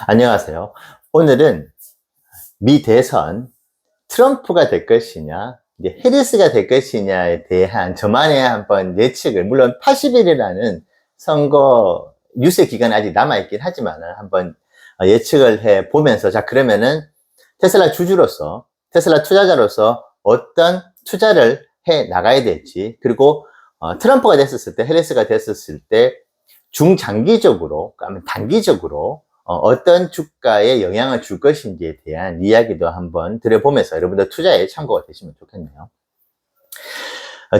안녕하세요. 오늘은 미 대선 트럼프가 될 것이냐, 이제 해리스가 될 것이냐에 대한 저만의 한번 예측을, 물론 80일이라는 선거 유세 기간이 아직 남아있긴 하지만 한번 예측을 해 보면서, 자, 그러면은 테슬라 주주로서, 테슬라 투자자로서 어떤 투자를 해 나가야 될지, 그리고 트럼프가 됐었을 때, 해리스가 됐었을 때 중장기적으로, 아니면 단기적으로 어떤 주가에 영향을 줄 것인지에 대한 이야기도 한번 드려보면서 여러분들 투자에 참고가 되시면 좋겠네요.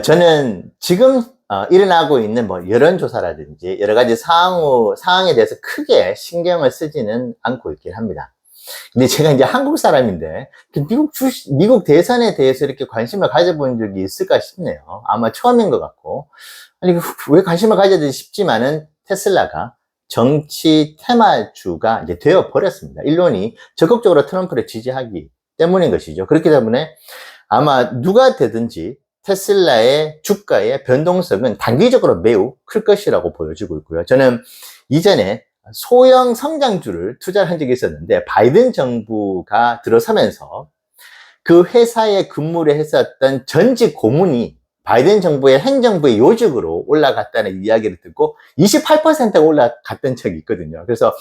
저는 지금 일어나고 있는 뭐 여론조사라든지 여러 가지 상황에 대해서 크게 신경을 쓰지는 않고 있긴 합니다. 근데 제가 이제 한국 사람인데 미국 대선에 대해서 이렇게 관심을 가져본 적이 있을까 싶네요. 아마 처음인 것 같고, 아니 왜 관심을 가져야 되지 싶지만은 테슬라가 정치 테마주가 이제 되어 버렸습니다. 일론이 적극적으로 트럼프를 지지하기 때문인 것이죠. 그렇기 때문에 아마 누가 되든지 테슬라의 주가의 변동성은 단기적으로 매우 클 것이라고 보여지고 있고요. 저는 이전에 소형 성장주를 투자한 적이 있었는데, 바이든 정부가 들어서면서 그 회사에 근무를 했었던 전직 고문이 바이든 정부의 행정부의 요직으로 올라갔다는 이야기를 듣고 28%가 올라갔던 적이 있거든요. 그래서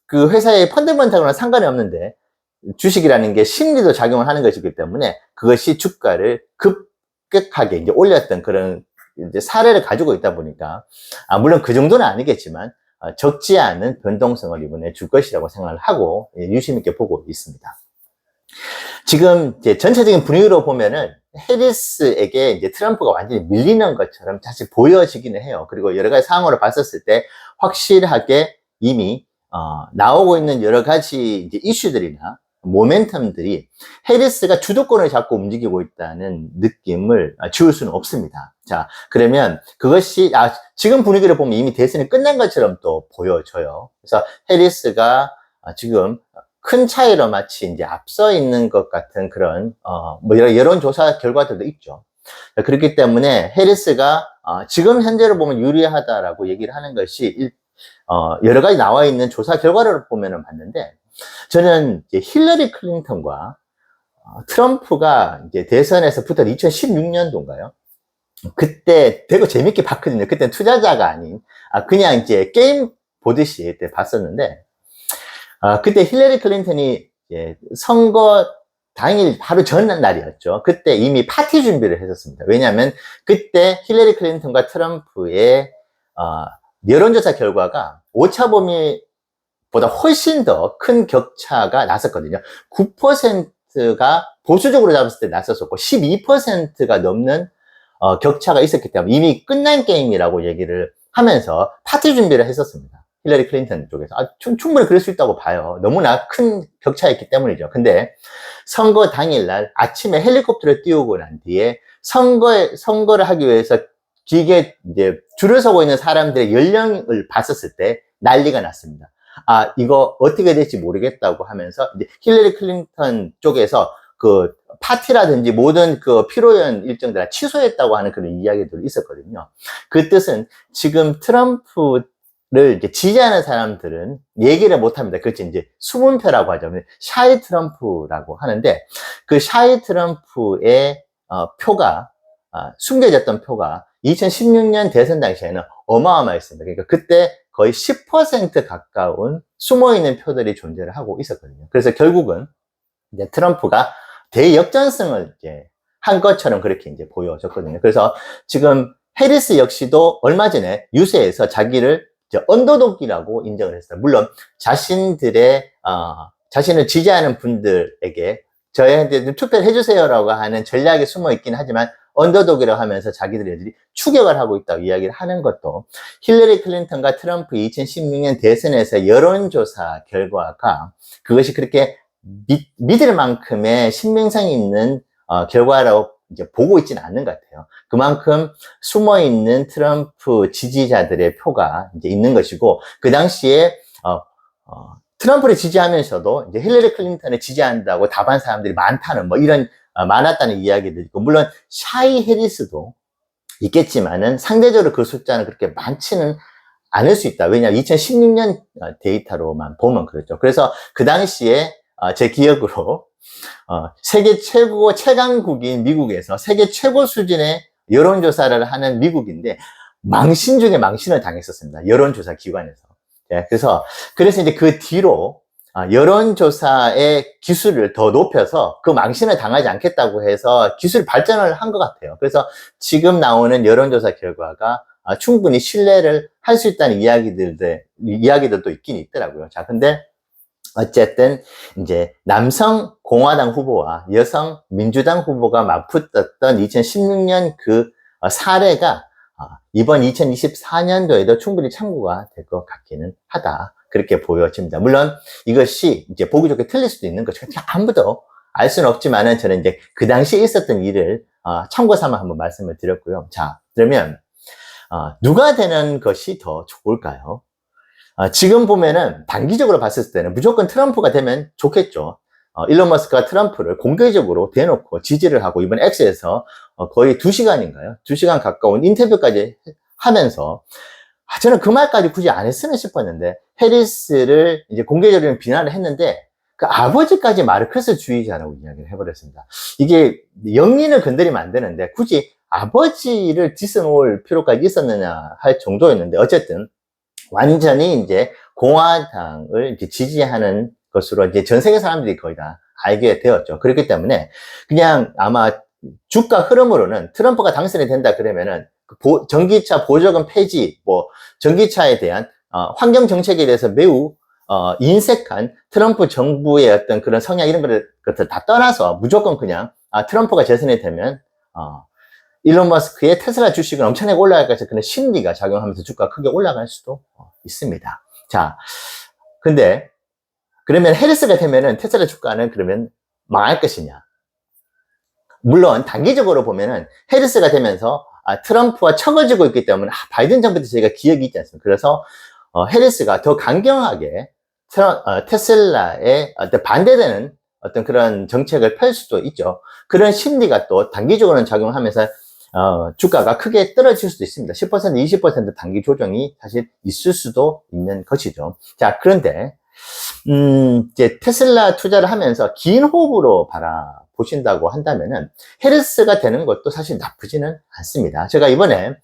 그 회사의 펀더멘탈과는 상관이 없는데, 주식이라는 게 심리도 작용을 하는 것이기 때문에 그것이 주가를 급격하게 이제 올렸던 그런 이제 사례를 가지고 있다 보니까, 물론 그 정도는 아니겠지만 적지 않은 변동성을 이번에 줄 것이라고 생각을 하고 유심 있게 보고 있습니다. 지금 이제 전체적인 분위기로 보면은 해리스에게 이제 트럼프가 완전히 밀리는 것처럼 사실 보여지기는 해요. 그리고 여러 가지 상황으로 봤었을 때 확실하게 이미 나오고 있는 여러 가지 이제 이슈들이나 모멘텀들이 해리스가 주도권을 잡고 움직이고 있다는 느낌을 지울 수는 없습니다. 자, 그러면 그것이 지금 분위기를 보면 이미 대선이 끝난 것처럼 또 보여져요. 그래서 해리스가 지금 큰 차이로 마치 이제 앞서 있는 것 같은 그런 뭐 여론조사 결과들도 있죠. 그렇기 때문에 해리스가 지금 현재로 보면 유리하다라고 얘기를 하는 것이 여러 가지 나와 있는 조사 결과를 보면은 맞는데, 저는 이제 힐러리 클린턴과 트럼프가 이제 대선에서 붙은 2016년도인가요? 그때 되게 재밌게 봤거든요. 그때 투자자가 아닌 그냥 이제 게임 보듯이 그때 봤었는데, 그때 힐러리 클린턴이 선거 당일 바로 전날이었죠. 그때 이미 파티 준비를 했었습니다. 왜냐하면 그때 힐러리 클린턴과 트럼프의 여론조사 결과가 오차범위보다 훨씬 더 큰 격차가 났었거든요. 9%가 보수적으로 잡았을 때 났었고 12%가 넘는 격차가 있었기 때문에 이미 끝난 게임이라고 얘기를 하면서 파티 준비를 했었습니다. 힐러리 클린턴 쪽에서. 충분히 그럴 수 있다고 봐요. 너무나 큰 격차였기 때문이죠. 근데 선거 당일날 아침에 헬리콥터를 띄우고 난 뒤에 선거를 하기 위해서 길게 이제 줄을 서고 있는 사람들의 연령을 봤었을 때 난리가 났습니다. 이거 어떻게 될지 모르겠다고 하면서 이제 힐러리 클린턴 쪽에서 그 파티라든지 모든 그 피로연 일정들 다 취소했다고 하는 그런 이야기들이 있었거든요. 그 뜻은 지금 트럼프를 이제 지지하는 사람들은 얘기를 못 합니다. 그렇지, 이제 숨은 표라고 하죠. 샤이 트럼프라고 하는데, 그 샤이 트럼프의 표가 숨겨졌던 표가 2016년 대선 당시에는 어마어마했습니다. 그러니까 그때 거의 10% 가까운 숨어있는 표들이 존재를 하고 있었거든요. 그래서 결국은 이제 트럼프가 대역전승을 이제 한 것처럼 그렇게 이제 보여졌거든요. 그래서 지금 해리스 역시도 얼마 전에 유세에서 자기를 이제 언더독이라고 인정을 했어요. 물론 자신을 지지하는 분들에게 저희한테 투표를 해주세요라고 하는 전략이 숨어 있긴 하지만 언더독이라고 하면서 자기들이 추격을 하고 있다고 이야기를 하는 것도, 힐러리 클린턴과 트럼프 2016년 대선에서 여론조사 결과가 그것이 그렇게 믿을 만큼의 신빙성이 있는 결과라고 이제 보고 있지는 않는 것 같아요. 그만큼 숨어 있는 트럼프 지지자들의 표가 이제 있는 것이고, 그 당시에 트럼프를 지지하면서도 이제 힐러리 클린턴을 지지한다고 답한 사람들이 많다는 뭐 이런 많았다는 이야기도 있고, 물론 샤이 해리스도 있겠지만은 상대적으로 그 숫자는 그렇게 많지는 않을 수 있다. 왜냐하면 2016년 데이터로만 보면 그렇죠. 그래서 그 당시에 제 기억으로 세계 최고 최강국인 미국에서 세계 최고 수준의 여론조사를 하는 미국인데 망신 중에 망신을 당했었습니다. 여론조사 기관에서. 예, 그래서 이제 그 뒤로 여론조사의 기술을 더 높여서 그 망신을 당하지 않겠다고 해서 기술 발전을 한 것 같아요. 그래서 지금 나오는 여론조사 결과가 충분히 신뢰를 할 수 있다는 이야기들도 있긴 있더라고요. 자, 근데 어쨌든 이제 남성 공화당 후보와 여성 민주당 후보가 맞붙었던 2016년 그 사례가 이번 2024년도에도 충분히 참고가 될 것 같기는 하다. 그렇게 보여집니다. 물론 이것이 이제 보기 좋게 틀릴 수도 있는 거죠. 아무도 알 수는 없지만은 저는 이제 그 당시에 있었던 일을 참고 삼아 한번 말씀을 드렸고요. 자, 그러면 누가 되는 것이 더 좋을까요? 지금 보면은 단기적으로 봤을 때는 무조건 트럼프가 되면 좋겠죠. 일론 머스크가 트럼프를 공개적으로 대놓고 지지를 하고 이번 X에서 거의 2시간인가요? 2시간 가까운 인터뷰까지 하면서 저는 그 말까지 굳이 안 했으면 싶었는데 해리스를 이제 공개적으로 비난을 했는데 그 아버지까지 마르크스 주의자라고 이야기를 해버렸습니다. 이게 영린을 건드리면 안 되는데 굳이 아버지를 디스놓을 필요까지 있었느냐 할 정도였는데 어쨌든 완전히 이제 공화당을 이제 지지하는 것으로 이제 전 세계 사람들이 거의 다 알게 되었죠. 그렇기 때문에 그냥 아마 주가 흐름으로는 트럼프가 당선이 된다 그러면은 전기차 보조금 폐지, 뭐 전기차에 대한 환경 정책에 대해서 매우 인색한 트럼프 정부의 어떤 그런 성향 이런 것들 다 떠나서 무조건 그냥 트럼프가 재선이 되면 일론 머스크의 테슬라 주식은 엄청나게 올라갈 것같은 그런 심리가 작용하면서 주가가 크게 올라갈 수도 있습니다. 자, 근데 그러면 해리스가 되면은 테슬라 주가는 그러면 망할 것이냐? 물론 단기적으로 보면은 해리스가 되면서 트럼프와 척을 있기 때문에 바이든 정부 때 저희가 기억이 있지 않습니까? 그래서 해리스가 더 강경하게 테슬라에 반대되는 어떤 그런 정책을 펼 수도 있죠. 그런 심리가 또 단기적으로는 작용하면서 주가가 크게 떨어질 수도 있습니다. 10%, 20% 단기 조정이 사실 있을 수도 있는 것이죠. 자, 그런데 이제 테슬라 투자를 하면서 긴 호흡으로 바라보신다고 한다면은 해리스가 되는 것도 사실 나쁘지는 않습니다. 제가 이번에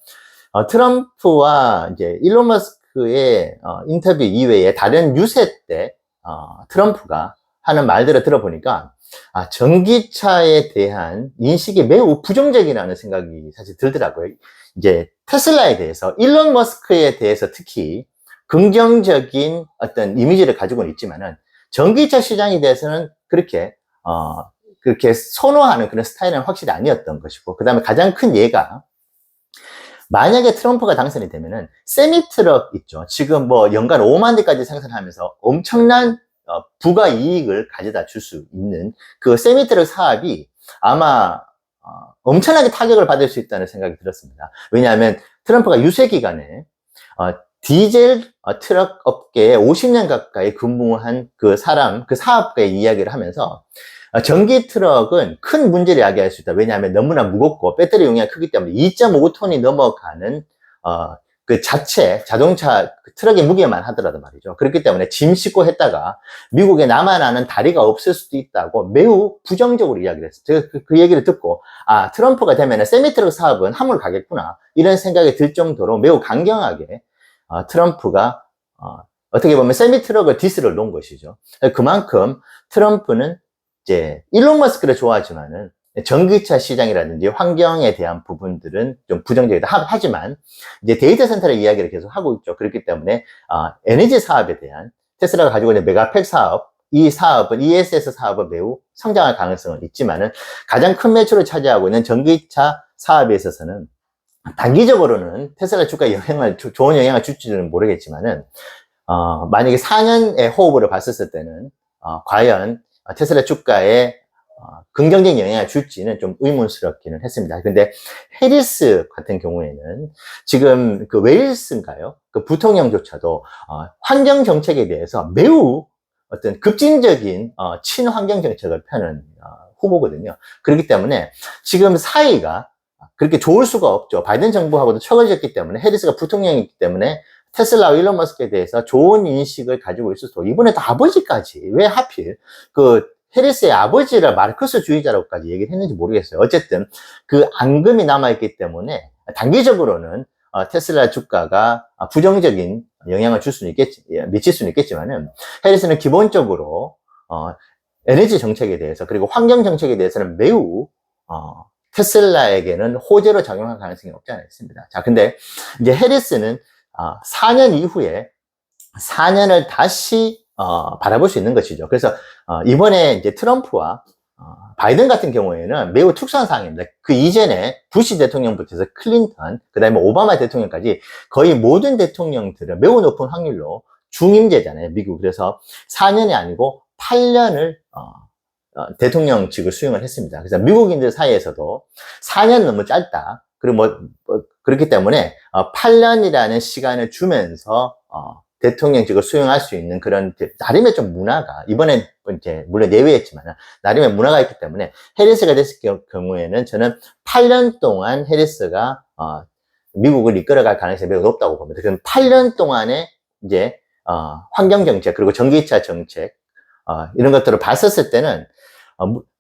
트럼프와 이제 일론 머스크의 인터뷰 이외에 다른 유세 때 트럼프가 하는 말들을 들어보니까 전기차에 대한 인식이 매우 부정적이라는 생각이 사실 들더라고요. 이제 테슬라에 대해서 일론 머스크에 대해서 특히 긍정적인 어떤 이미지를 가지고는 있지만은 전기차 시장에 대해서는 그렇게 선호하는 그런 스타일은 확실히 아니었던 것이고, 그 다음에 가장 큰 예가 만약에 트럼프가 당선이 되면은 세미트럭 있죠. 지금 뭐 연간 5만 대까지 생산하면서 엄청난 부가 이익을 가져다 줄 수 있는 그 세미트럭 사업이 아마 엄청나게 타격을 받을 수 있다는 생각이 들었습니다. 왜냐하면 트럼프가 유세 기간에 디젤 트럭 업계에 50년 가까이 근무한 그 사업가의 이야기를 하면서 전기 트럭은 큰 문제를 야기할 수 있다. 왜냐하면 너무나 무겁고 배터리 용량이 크기 때문에 2.5톤이 넘어가는 그 자동차 트럭의 무게만 하더라도 말이죠. 그렇기 때문에 짐 싣고 했다가 미국에 남아나는 다리가 없을 수도 있다고 매우 부정적으로 이야기를 했어요. 제가 그 얘기를 듣고 트럼프가 되면 세미트럭 사업은 함몰 가겠구나 이런 생각이 들 정도로 매우 강경하게 트럼프가 어떻게 보면 세미트럭을 디스를 놓은 것이죠. 그만큼 트럼프는 이제 일론 머스크를 좋아하지만은 전기차 시장이라든지 환경에 대한 부분들은 좀 부정적이다. 하지만 이제 데이터 센터의 이야기를 계속 하고 있죠. 그렇기 때문에 에너지 사업에 대한 테슬라가 가지고 있는 메가팩 사업, 이 사업은 ESS 사업은 매우 성장할 가능성은 있지만은 가장 큰 매출을 차지하고 있는 전기차 사업에 있어서는 단기적으로는 테슬라 주가에 좋은 영향을 줄지는 모르겠지만은 만약에 4년의 호흡으로 봤을 때는 과연 테슬라 주가에 긍정적인 영향을 줄지는 좀 의문스럽기는 했습니다. 근데 해리스 같은 경우에는 지금 그 웨일스인가요? 그 부통령조차도 환경 정책에 대해서 매우 어떤 급진적인 친환경 정책을 펴는 후보거든요. 그렇기 때문에 지금 사이가 그렇게 좋을 수가 없죠. 바이든 정부하고도 척을 졌기 때문에 해리스가 부통령이기 때문에 테슬라와 일론 머스크에 대해서 좋은 인식을 가지고 있어서 이번에 또 아버지까지 왜 하필 그 해리스의 아버지를 마르크스주의자라고까지 얘기를 했는지 모르겠어요. 어쨌든 그 앙금이 남아있기 때문에 단기적으로는 테슬라 주가가 부정적인 영향을 줄 수는 있겠지, 미칠 수는 있겠지만은 해리스는 기본적으로 에너지 정책에 대해서 그리고 환경 정책에 대해서는 매우 테슬라에게는 호재로 작용할 가능성이 없지 않아 있습니다. 자, 근데 이제 해리스는 4년 이후에 4년을 다시 바라볼 수 있는 것이죠. 그래서 이번에 이제 트럼프와 바이든 같은 경우에는 매우 특수한 상황입니다. 그 이전에 부시 대통령부터 해서 클린턴, 그 다음에 오바마 대통령까지 거의 모든 대통령들은 매우 높은 확률로 중임제잖아요, 미국. 그래서 4년이 아니고 8년을 대통령직을 수행을 했습니다. 그래서 미국인들 사이에서도 4년 너무 짧다. 그리고 그렇기 때문에 8년이라는 시간을 주면서 대통령직을 수행할 수 있는 그런 나름의 좀 문화가 이번엔 이제 물론 예외였지만 나름의 문화가 있기 때문에 해리스가 됐을 경우에는 저는 8년 동안 해리스가 미국을 이끌어갈 가능성이 매우 높다고 봅니다. 그럼 8년 동안에 이제 환경 정책 그리고 전기차 정책 이런 것들을 봤었을 때는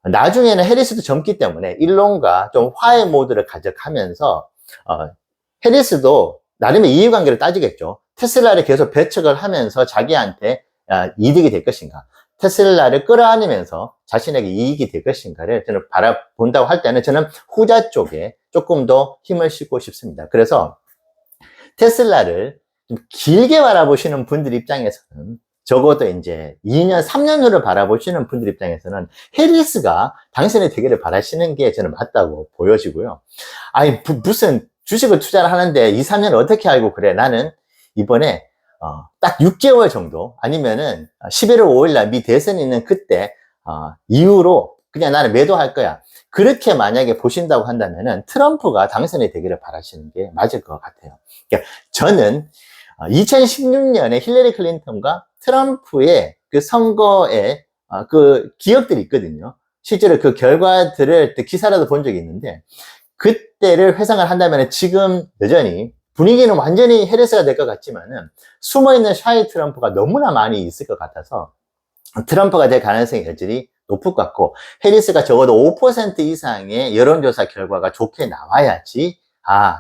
나중에는 해리스도 젊기 때문에 일론과 좀 화해 모드를 가져가면서 해리스도 나름의 이해관계를 따지겠죠. 테슬라를 계속 배척을 하면서 자기한테 이득이 될 것인가, 테슬라를 끌어안으면서 자신에게 이익이 될 것인가를 저는 바라본다고 할 때는 저는 후자 쪽에 조금 더 힘을 싣고 싶습니다. 그래서 테슬라를 좀 길게 바라보시는 분들 입장에서는 적어도 이제 2년, 3년 후를 바라보시는 분들 입장에서는 해리스가 당선이 되기를 바라시는 게 저는 맞다고 보여지고요. 아니, 무슨 주식을 투자를 하는데 2, 3년 어떻게 알고 그래? 나는 이번에 딱 6개월 정도 아니면은 11월 5일 날 미 대선이 있는 그때 이후로 그냥 나는 매도할 거야. 그렇게 만약에 보신다고 한다면은 트럼프가 당선이 되기를 바라시는 게 맞을 것 같아요. 그러니까 저는 2016년에 힐러리 클린턴과 트럼프의 그 선거에 그 기억들이 있거든요. 실제로 그 결과들을 기사라도 본 적이 있는데 그때를 회상을 한다면 지금 여전히 분위기는 완전히 해리스가 될 것 같지만은 숨어있는 샤이 트럼프가 너무나 많이 있을 것 같아서 트럼프가 될 가능성이 여전히 높을 것 같고 해리스가 적어도 5% 이상의 여론조사 결과가 좋게 나와야지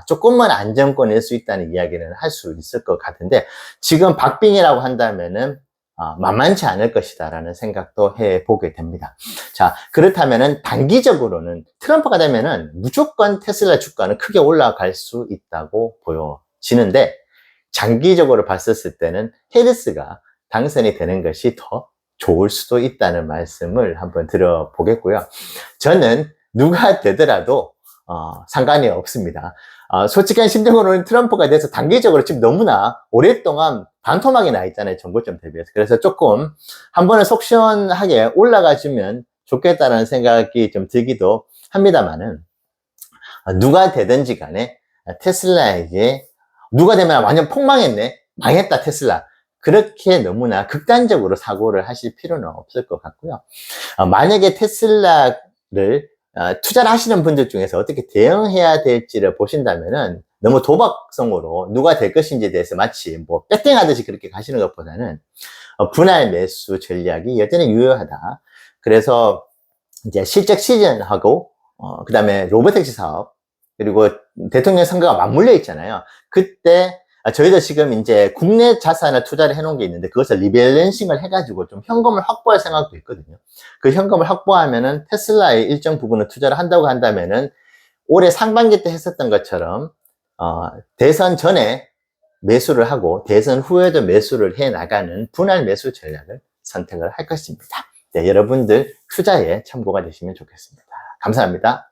조금만 안정권일 수 있다는 이야기는 할 수 있을 것 같은데 지금 박빙이라고 한다면은 만만치 않을 것이다 라는 생각도 해보게 됩니다. 자, 그렇다면은 단기적으로는 트럼프가 되면은 무조건 테슬라 주가는 크게 올라갈 수 있다고 보여지는데 장기적으로 봤었을 때는 해리스가 당선이 되는 것이 더 좋을 수도 있다는 말씀을 한번 들어보겠고요. 저는 누가 되더라도 상관이 없습니다. 솔직한 심정으로는 트럼프가 돼서 단기적으로 지금 너무나 오랫동안 반토막이 나 있잖아요, 정고점 대비해서. 그래서 조금 한 번은 속 시원하게 올라가주면 좋겠다는 생각이 좀 들기도 합니다만은 누가 되든지 간에 테슬라에게 누가 되면 완전 폭망했네, 망했다 테슬라, 그렇게 너무나 극단적으로 사고를 하실 필요는 없을 것 같고요. 만약에 테슬라를 투자를 하시는 분들 중에서 어떻게 대응해야 될지를 보신다면은 너무 도박성으로 누가 될 것인지에 대해서 마치 뭐 배팅하듯이 그렇게 가시는 것보다는 분할 매수 전략이 여전히 유효하다. 그래서 이제 실적 시즌하고 그 다음에 로보택시 사업 그리고 대통령 선거가 맞물려 있잖아요. 그때 저희도 지금 이제 국내 자산을 투자를 해놓은 게 있는데 그것을 리밸런싱을 해가지고 좀 현금을 확보할 생각도 있거든요. 그 현금을 확보하면은 테슬라의 일정 부분을 투자를 한다고 한다면은 올해 상반기 때 했었던 것처럼 대선 전에 매수를 하고 대선 후에도 매수를 해 나가는 분할 매수 전략을 선택을 할 것입니다. 네, 여러분들 투자에 참고가 되시면 좋겠습니다. 감사합니다.